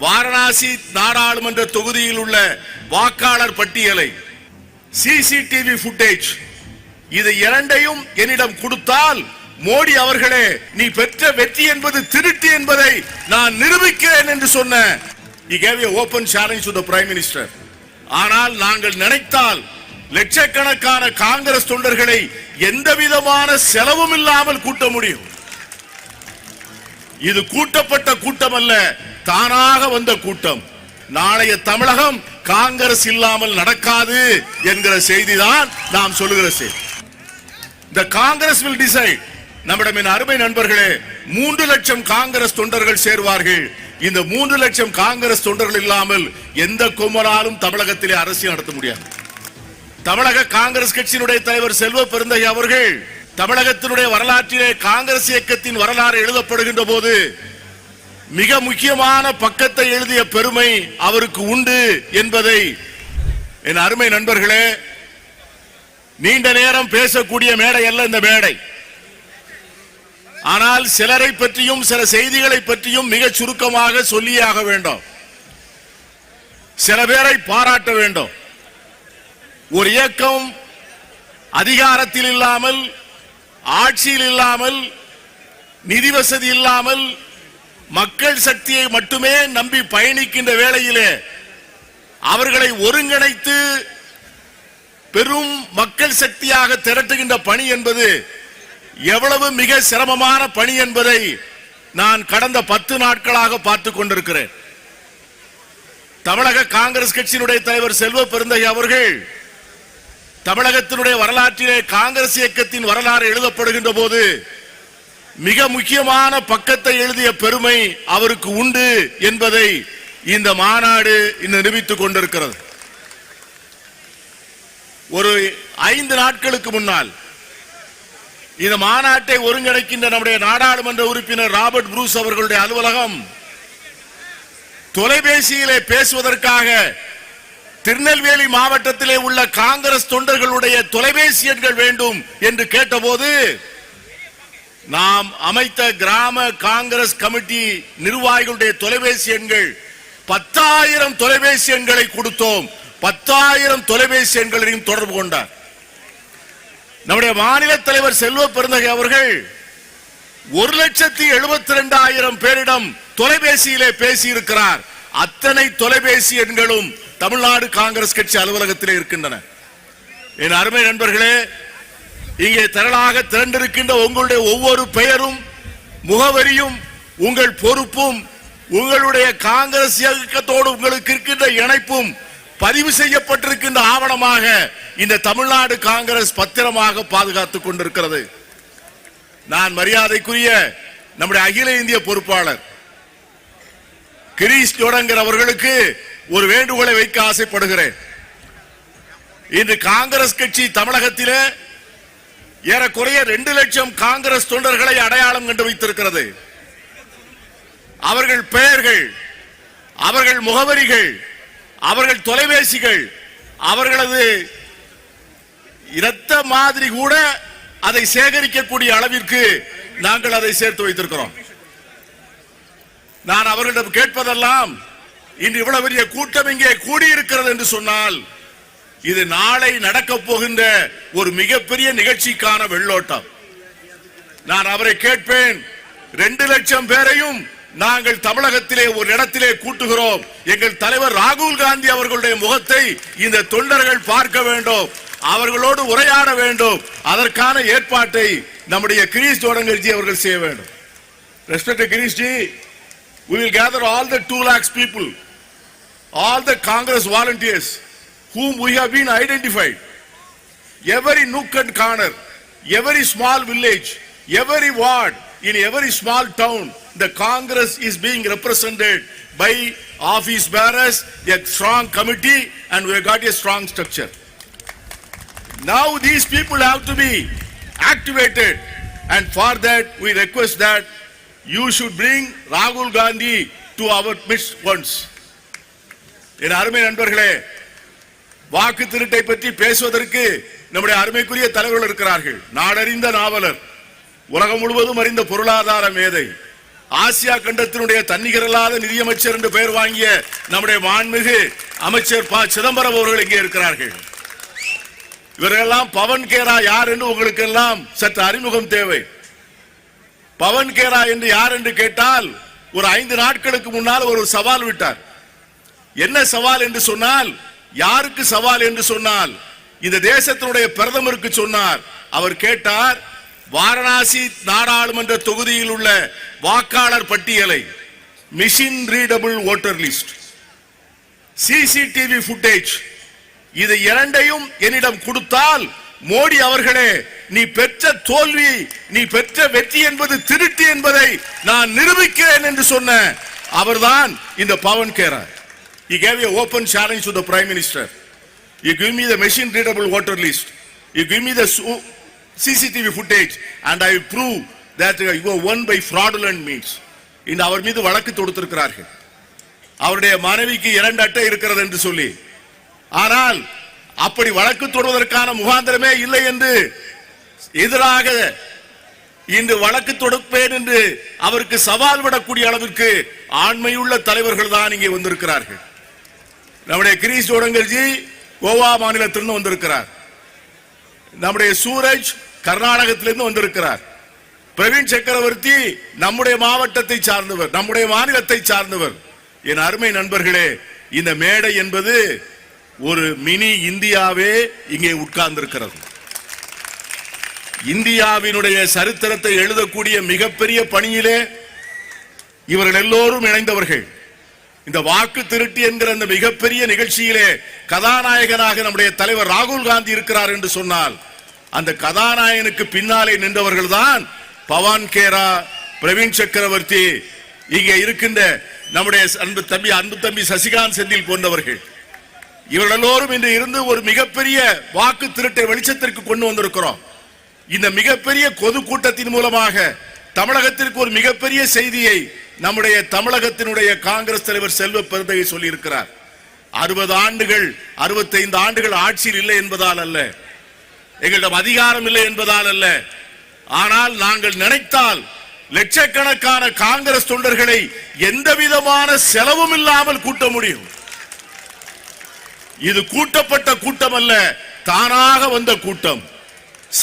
வாரணாசி நாடாளுமன்ற தொகுதியில் உள்ள வாக்காளர் பட்டியலை, சிசிடிவி ஃபுட்டேஜ், இது இரண்டையும் என்னிடம் கொடுத்தால் மோடி அவர்களே, நீ பெற்ற வெற்றி என்பது திருட்டு என்பதை நான் நிரூபிக்கிறேன் என்று சொன்ன he gave a open challenge to the prime minister. ஆனால் நாங்கள் நினைத்தால் லட்சக்கணக்கான காங்கிரஸ் தொண்டர்களை எந்த விதமான செலவும் இல்லாமல் கூட்ட முடியும். இது கூட்டப்பட்ட கூட்டம் அல்ல, தானாக வந்த கூட்டம். நாளைய தமிழகம் காங்கிரஸ் இல்லாமல் நடக்காது என்கிற செய்திதான் நாம் சொல்லுகிற செய்தி. The Congress will decide. நம்மிடம் அருமை நண்பர்களே, 3 லட்சம் காங்கிரஸ் தொண்டர்கள் சேர்வார்கள். இந்த 3 லட்சம் காங்கிரஸ் தொண்டர்கள் இல்லாமல் எந்த கும்பலாலும் தமிழகத்திலே அரசியல் நடத்த முடியாது. தமிழக காங்கிரஸ் கட்சியினுடைய தலைவர் செல்வ பெருந்தகை அவர்கள் தமிழகத்தினுடைய வரலாற்றிலே காங்கிரஸ் இயக்கத்தின் வரலாறு எழுதப்படுகின்ற போது மிக முக்கியமான பக்கத்தை எழுதிய பெருமை அவருக்கு உண்டு என்பதை என் அருமை நண்பர்களே, நீண்ட நேரம் பேசக்கூடிய மேடை அல்ல இந்த மேடை. ஆனால் சிலரை பற்றியும் சில செய்திகளை பற்றியும் மிக சுருக்கமாக சொல்லியே ஆக வேண்டும். சில பேரை பாராட்ட வேண்டும். ஒரு இயக்கம் அதிகாரத்தில் இல்லாமல், ஆட்சியில் இல்லாமல், நிதி வசதி இல்லாமல், மக்கள் சக்தியை மட்டுமே நம்பி பயணிக்கின்ற வேளையிலே அவர்களை ஒருங்கிணைத்து பெரும் மக்கள் சக்தியாக திரட்டுகின்ற பணி என்பது எவ்வளவு மிக சிரமமான பணி என்பதை நான் கடந்த 10 நாட்களாக பார்த்துக் கொண்டிருக்கிறேன். தமிழக காங்கிரஸ் கட்சியினுடைய தலைவர் செல்வ பெருந்தகை அவர்கள் தமிழகத்தினுடைய வரலாற்றிலே காங்கிரஸ் இயக்கத்தின் வரலாறு எழுதப்படுகின்ற போது மிக முக்கியமான பக்கத்தை எழுதிய பெருமை அவருக்கு உண்டு என்பதை இந்த மாநாடு நிரூபித்துக் கொண்டிருக்கிறது. ஒரு 5 நாட்களுக்கு முன்னால் இந்த மாநாட்டை ஒருங்கிணைக்கின்ற நம்முடைய நாடாளுமன்ற உறுப்பினர் ராபர்ட் புரூஸ் அவர்களுடைய அலுவலகம் தொலைபேசியிலே பேசுவதற்காக திருநெல்வேலி மாவட்டத்திலே உள்ள காங்கிரஸ் தொண்டர்களுடைய தொலைபேசி எண்கள் வேண்டும் என்று கேட்டபோது நாம் அமைத்த கிராம காங்கிரஸ் கமிட்டி நிர்வாகிகளுடைய தொலைபேசி எண்கள் 10,000 தொலைபேசி எண்களை கொடுத்தோம். 10,000 தொலைபேசி எண்களையும் தொடர்பு கொண்டார். நம்முடைய மாநில தலைவர் செல்வ பெருந்தகை அவர்கள் 1,72,000 பேரிடம் தொலைபேசியிலே பேசியிருக்கிறார். அத்தனை தொலைபேசி எண்களும் தமிழ்நாடு காங்கிரஸ் கட்சி அலுவலகத்திலே இருக்கின்றன. என் அருமை நண்பர்களே, இங்கே திரளாக திரண்டிருக்கின்ற உங்களுடைய ஒவ்வொரு பெயரும் முகவரியும் உங்கள் பொறுப்பும் உங்களுடைய காங்கிரஸ் இயக்கத்தோடு உங்களுக்கு இருக்கின்ற இணைப்பும் பதிவு செய்யப்பட்டிருக்கின்ற ஆவணமாக இந்த தமிழ்நாடு காங்கிரஸ் பத்திரமாக பாதுகாத்துக் கொண்டிருக்கிறது. நான் மரியாதைக்குரிய நம்முடைய அகில இந்திய பொறுப்பாளர் கிரீஷ் ஜோடங்கர் அவர்களுக்கு ஒரு வேண்டுகோளை வைக்க ஆசைப்படுகிறேன். இன்று காங்கிரஸ் கட்சி தமிழகத்திலே ஏறக்குறைய 2 லட்சம் காங்கிரஸ் தொண்டர்களை அடையாளம் கண்டு வைத்திருக்கிறது. அவர்கள் பெயர்கள், அவர்கள் முகவரிகள், அவர்கள் தொலைபேசிகள், அவர்களது இரத்த மாதிரி கூட அதை சேகரிக்கக்கூடிய அளவிற்கு நாங்கள் அதை சேர்த்து வைத்திருக்கிறோம். நான் அவர்களிடம் கேட்பதெல்லாம், இன்று இவ்வளவு பெரிய கூட்டம் இங்கே கூடியிருக்கிறது என்று சொன்னால் இது நாளை நடக்க போகின்ற ஒரு மிகப்பெரிய நிகழ்ச்சிக்கான வெள்ளோட்டம். நான் அவரை கேட்பேன், 2 லட்சம் பேரையும் நாங்கள் தமிழகத்திலே ஒரு இடத்திலே கூட்டுகிறோம். எங்கள் தலைவர் ராகுல் காந்தி அவர்களுடைய முகத்தை இந்த தொண்டர்கள் பார்க்க வேண்டும், அவர்களோடு உரையாட வேண்டும். அதற்கான ஏற்பாட்டை நம்முடைய கிரீஷ் ஜோடங்கர்ஜி அவர்கள் செய்ய வேண்டும். Respected Girish ji, we will gather all the 2 lakhs people, all the Congress volunteers whom we have been identified. Every nook and corner, every small village, every ward, in every small town, the Congress is being represented by office bearers, a strong committee, and we have got a strong structure. Now these people have to be activated, and for that we request that you should bring Rahul Gandhi to our midst once. என் அருமை நண்பர்களே, வாக்கு திருட்டை பற்றி பேசுவதற்கு நம்முடைய அருமைக்குரிய தலைவர்கள் இருக்கிறார்கள். நாடறிந்த நாவலர், உலகம் முழுவதும் அறிந்த பொருளாதார மேதை, ஆசியா கண்டத்தினுடைய தன்னிகரல்லாத நிதியமைச்சர் என்று பெயர் வாங்கிய நம்முடைய மாண்புமிகு அமைச்சர் ப சிதம்பரம் அவர்கள் இங்கே இருக்கிறார்கள். இவரெல்லாம் பவன் கேரா யார் என்று உங்களுக்கு எல்லாம் சற்று அறிமுகம் தேவை. பவன் கேரா என்று யார் என்று கேட்டால் ஒரு 5 நாட்களுக்கு முன்னால் ஒரு சவால் விட்டார். என்ன சவால் என்று சொன்னால், யாருக்கு சவால் என்று சொன்னால் இந்த தேசத்தினுடைய பிரதமருக்கு சொன்னார். அவர் கேட்டார், வாரணாசி நாடாளுமன்ற தொகுதியில் உள்ள வாக்காளர் பட்டியலை, machine readable voter list, CCTV footage, இது இரண்டையும் என்னிடம் கொடுத்தால் மோடி அவர்களே, நீ பெற்ற தோல்வி, நீ பெற்ற வெற்றி என்பது திருட்டு என்பதை நான் நிரூபிக்கிறேன் என்று சொன்ன அவர்தான் இந்த Pawan Khera. He gave an open challenge to the Prime Minister. You give me the machine readable voter list, you give me the CCTV footage and I will prove that you were won by fraudulent means. இந்த அவர் மீது வழக்கு தொடுத்திருக்கிறார்கள். அவருடைய மனைவிக்கு 2 அட்டை இருக்கிறது என்று சொல்லி. ஆனால் அப்படி வழக்கு தொடுவதற்கான முகாந்திரமே இல்லை என்று எதிராக இன்று வழக்கு தொடுப்பேன் என்று அவருக்கு சவால் விடக்கூடிய அளவிற்கு ஆண்மையுள்ள தலைவர்கள் தான் இங்கே வந்திருக்கிறார்கள். நம்முடைய கிரீஷ் ஜோடங்கர்ஜி கோவா மாநிலத்திலிருந்து வந்திருக்கிறார். நம்முடைய சூரஜ் கர்நாடகத்திலிருந்து வந்திருக்கிறார். பிரவீன் சக்கரவர்த்தி நம்முடைய மாவட்டத்தை சார்ந்தவர், நம்முடைய மாநிலத்தை சார்ந்தவர். என் அருமை நண்பர்களே, இந்த மேடை என்பது ஒரு மினி இந்தியாவே இங்கே உட்கார்ந்திருக்கிறது. இந்தியாவினுடைய சரித்திரத்தை எழுதக்கூடிய மிகப்பெரிய பணியிலே இவர்கள் எல்லோரும் இணைந்தவர்கள். இந்த வாக்கு திருட்டு என்கிற அந்த மிகப்பெரிய நிகழ்ச்சியிலே கதாநாயகனாக நம்முடைய தலைவர் ராகுல் காந்தி இருக்கிறார் என்று சொன்னால், அந்த கதாநாயகனுக்கு பின்னாலே நின்றவர்கள் தான் பவன் கேரா, பிரவீன் சக்கரவர்த்தி, இங்கே இருக்கின்ற நம்முடைய அன்பு தம்பி சசிகாந்த் செந்தில் போன்றவர்கள். இவர்கள் எல்லோரும் இன்று இருந்து ஒரு மிகப்பெரிய வாக்கு திருட்டை வெளிச்சத்திற்கு கொண்டு வந்திருக்கிறோம். இந்த மிகப்பெரிய பொதுக்கூட்டத்தின் மூலமாக தமிழகத்திற்கு ஒரு மிகப்பெரிய செய்தியை நம்முடைய தமிழகத்தினுடைய காங்கிரஸ் தலைவர் செல்வ பெருந்தகை சொல்லி இருக்கிறார். 60 ஆண்டுகள் 65 ஆண்டுகள் ஆட்சியில் இல்லை என்பதால் அல்ல, எங்களிடம் அதிகாரம் இல்லை என்பதால் அல்ல, ஆனால் நாங்கள் நினைத்தால் லட்சக்கணக்கான காங்கிரஸ் தொண்டர்களை எந்த விதமான செலவும் இல்லாமல் கூட்ட முடியும். இது கூட்டப்பட்ட கூட்டம் அல்ல, தானாக வந்த கூட்டம்.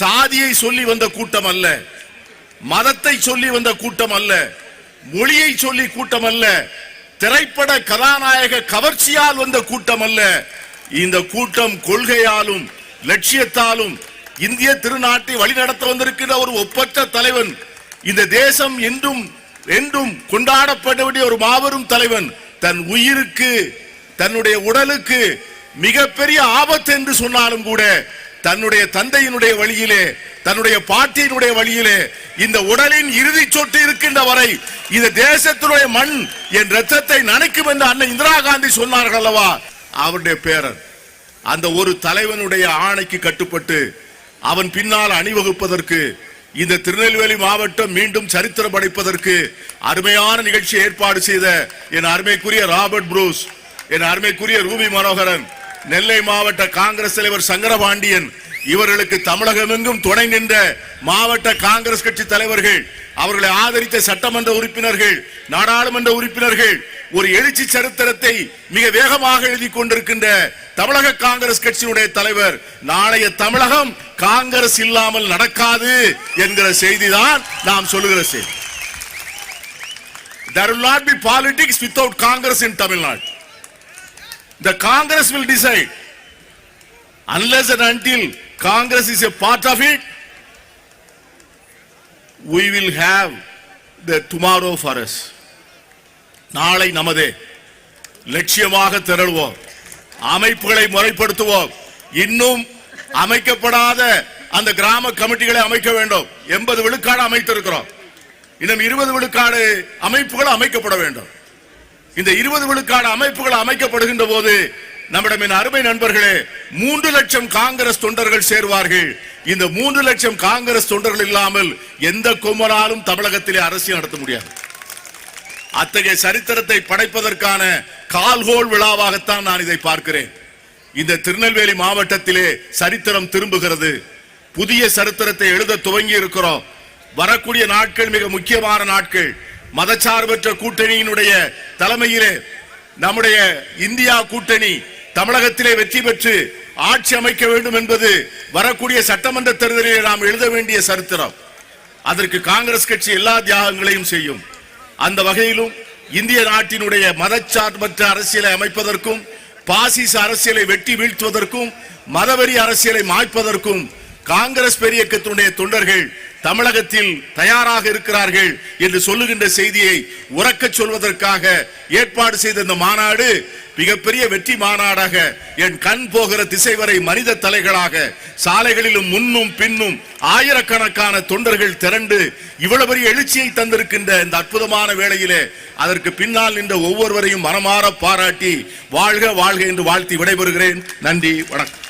சாதியை சொல்லி வந்த கூட்டம் அல்ல, மதத்தை சொல்லி வந்த கூட்டம் அல்ல, மொழியை சொல்லி கூட்டம் அல்ல, திரைப்பட கதாநாயக கவர்ச்சியால் வந்த கூட்டம் அல்ல. இந்த கூட்டம் கொள்கையாலும் லட்சியத்தாலும் இந்திய திருநாட்டை வழிநடத்த வந்திருக்கிற ஒரு ஒப்பற்ற தலைவன், இந்த தேசம் என்றும் என்றும் கொண்டாடப்பட வேண்டிய ஒரு மாபெரும் தலைவன், தன் உயிருக்கு தன்னுடைய உடலுக்கு மிகப்பெரிய ஆபத்து என்று சொன்னாலும் கூட தன்னுடைய தந்தையினுடைய வழியிலே, தன்னுடைய பாட்டியினுடைய வழியிலே இந்த உடலின் இறுதி சொட்டு இருக்கின்ற வரை இந்த தேசத்தினுடைய மண் என் ரத்தத்தை நனைக்கும் என்று அண்ணன் இந்திரா காந்தி சொன்னார்கள் அல்லவா, அவருடைய பேரன். அந்த ஒரு தலைவனுடைய ஆணைக்கு கட்டுப்பட்டு அவன் பின்னால் அணிவகுப்பதற்கு இந்த திருநெல்வேலி மாவட்டம் மீண்டும் சரித்திரம் படைப்பதற்கு அருமையான நிகழ்ச்சி ஏற்பாடு செய்த என் அருமைக்குரிய ராபர்ட் புரூஸ், என் அருமைக்குரிய ரூபி மனோகரன், நெல்லை மாவட்ட காங்கிரஸ் தலைவர் சங்கரபாண்டியன், இவர்களுக்கு தமிழகம் எங்கும் துணை நின்ற மாவட்ட காங்கிரஸ் கட்சி தலைவர்கள், அவர்களை ஆதரித்த சட்டமன்ற உறுப்பினர்கள், நாடாளுமன்ற உறுப்பினர்கள், ஒரு எழுச்சி சரித்திரத்தை மிக வேகமாக எழுதி கொண்டிருக்கின்ற தமிழக காங்கிரஸ் கட்சியினுடைய தலைவர், நாளைய தமிழகம் காங்கிரஸ் இல்லாமல் நடக்காது என்கிற செய்திதான் நாம் சொல்லுகிற செய்தி. There will not be politics without Congress in Tamil Nadu. The Congress will decide. Unless and until Congress is a part of it, we will have the tomorrow for us. நாளை நமதே. லட்சியமாக திரள்வோம், அமைப்புகளை முறைப்படுத்துவோம். இன்னும் அமைக்கப்படாத அந்த கிராம கமிட்டிகளை அமைக்க வேண்டும். 80 விழுக்காடு அமைத்திருக்கிறோம். இன்னும் 20 விழுக்காடு அமைப்புகள் அமைக்கப்பட வேண்டும். இந்த 20 விழுக்காடு அமைப்புகள் அமைக்கப்படுகின்ற போது நம்மிடம் அருமை நண்பர்களே 3 லட்சம் காங்கிரஸ் தொண்டர்கள் சேர்வார்கள். இந்த 3 லட்சம் காங்கிரஸ் தொண்டர்கள் இல்லாமல் எந்த கும்பலாலும் தமிழகத்திலே அரசியல் நடத்த முடியாது. அத்தகைய சரித்திரத்தை படைப்பதற்கான கால்கோள் விழாவாகத்தான் நான் இதை பார்க்கிறேன். இந்த திருநெல்வேலி மாவட்டத்திலே சரித்திரம் திரும்புகிறது. புதிய சரித்திரத்தை எழுத துவங்கி இருக்கிறோம். வரக்கூடிய நாட்கள் மிக முக்கியமான நாட்கள். மதச்சார்பற்ற கூட்டணியினுடைய தலைமையிலே நம்முடைய இந்தியா கூட்டணி தமிழகத்திலே வெற்றி பெற்று ஆட்சி அமைக்க வேண்டும் என்பது வரக்கூடிய சட்டமன்ற தேர்தலில் நாம் எழுத வேண்டிய சரித்திரம். அதற்கு காங்கிரஸ் கட்சி எல்லா தியாகங்களையும் செய்யும். அந்த வகையிலும் இந்திய நாட்டினுடைய மதச்சார்பற்ற அரசியலை அமைப்பதற்கும், பாசிச அரசியலை வெட்டி வீழ்த்துவதற்கும், மதவெறி அரசியலை மாய்ப்பதற்கும் காங்கிரஸ் பேரியக்கத்தினுடைய தொண்டர்கள் தமிழகத்தில் தயாராக இருக்கிறார்கள் என்று சொல்லுகின்ற செய்தியை உரக்கச் சொல்வதற்காக ஏற்பாடு செய்த இந்த மாநாடு மிகப்பெரிய வெற்றி மாநாடாக என் கண் போகிற திசை வரை மனித தலைகளாக சாலைகளிலும் முன்னும் பின்னும் ஆயிரக்கணக்கான தொண்டர்கள் திரண்டு இவ்வளவு பெரிய எழுச்சியை தந்திருக்கின்ற இந்த அற்புதமான வேளையிலே அதற்கு பின்னால் நின்ற ஒவ்வொருவரையும் மனமாற பாராட்டி வாழ்க வாழ்க என்று வாழ்த்தி விடைபெறுகிறேன். நன்றி, வணக்கம்.